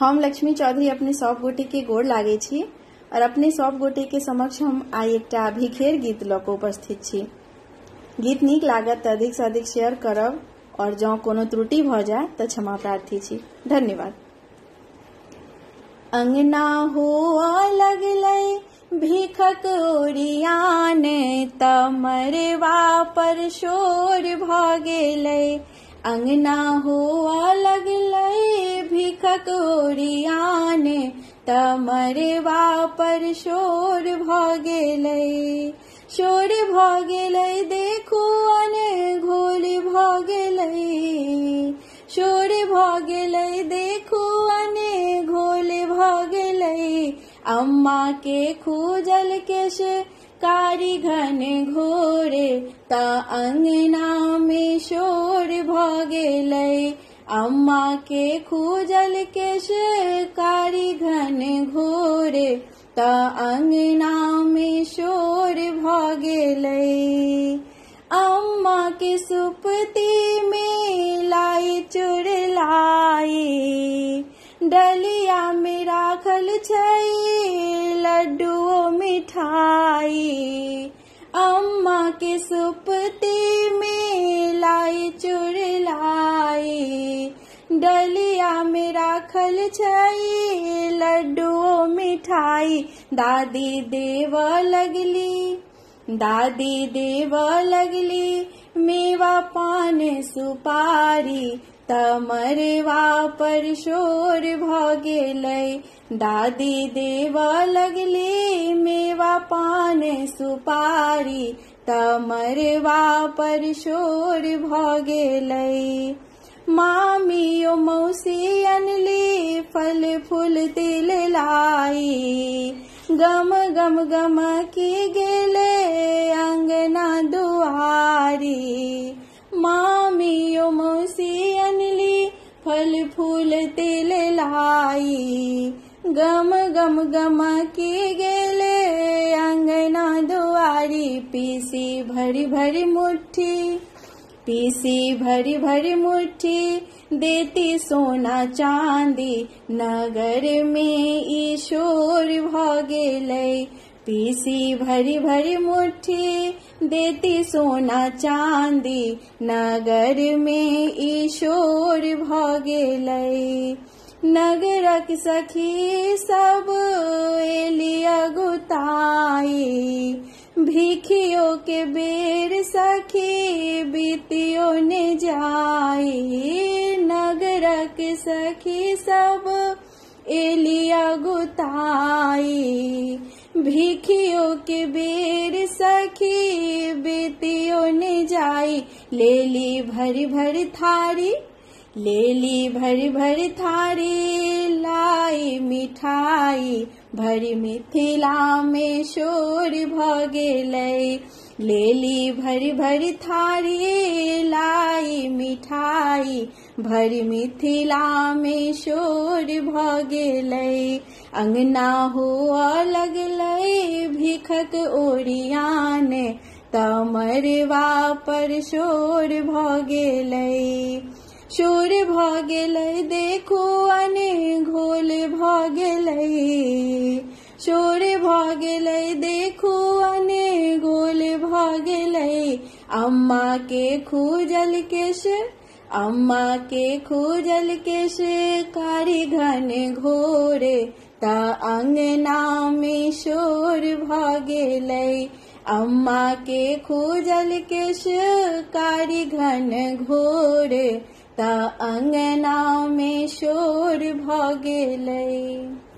हम लक्ष्मी चौधरी अपने सब गोटे के गोड़ लागे छी और अपने सब गोटे के समक्ष हम आई एकटा भिखेर गीत लऽ कऽ उपस्थित छी। गीत नीक लागत तऽ अधिक से अधिक शेयर करब और जँ कोनो त्रुटि भऽ जाय तऽ क्षमा प्रार्थी छी। धन्यवाद। अंगना हुआ लगलै भीखक ओरियान तऽ मरवा पर शोर भऽ गेलै। अंगना हुआ लगलै भीखक ओरियान तऽ मरवा पर शोर भऽ गेलै। शोर भऽ गेलै देखू अनघोल भऽ गेलै। शोर भऽ गेलै देखू अनघोल भऽ गेलै। अम्मा के खूजल केश कारी घन घोरे तऽ अंगना में शोर भऽ गेलै। अम्मा के खूजल केश कारी घन घोरे तऽ अंगना में शोर भऽ गेलै। अम्मा के सुपती में लाई चुड़लाई डलिया में राखल छै लड्डू मिठाई। अम्मा के सुपती में लाई चुड़लाई डलिया में राखल छै लड्डू मिठाई। दादी देव लगली मेवा पान सुपारी तऽ मरवा पर शोर भऽ गेलै। दादी देव लगली मेवा पान सुपारी तऽ मरवा पर शोर भऽ गेलै। मामियो मौसी अनली फल फूल तिल लाई गम गम गम की गेले अंगना दुआरी। मामियो मौसी अनली फल फूल तिल लाई गम गम गम की गेले अंगना दुआरी। पीसी भरी भरी मुट्ठी देती सोना चांदी नगर में ई शोर भऽ गेलै। पीसी भरी भरी मुट्ठी देती सोना चांदी नगर में ई शोर भऽ गेलै। नगरक सखी सब एली अगुताई भिखियो के बेर सखी बीतियो ने जाई। नगरक सखी सब एली अगुताई भिखियो के बेर सखी बीतियो ने जाई। लेली भरी भरी थारी लाई मिठाई भरी मिथिला में शोर भऽ गेलै। लेली भरी भरी थारी लाई मिठाई भरी मिथिला में शोर भऽ गेलै। अंगना हुआ लगलै भीखक ओरियान तऽ मरवा पर शोर भऽ गेलै। शोर भऽ गेलै देखू अनघोल भऽ गेलै। शोर भऽ गेलै देखू अनघोल भऽ गेलै। अम्मा के खूजल केश कारी घन घोरे तऽ अंगना में शोर भऽ गेलै। अम्मा के खूजल केश कारी घन घोरे तऽ अंगना में शोर भऽ गेलै।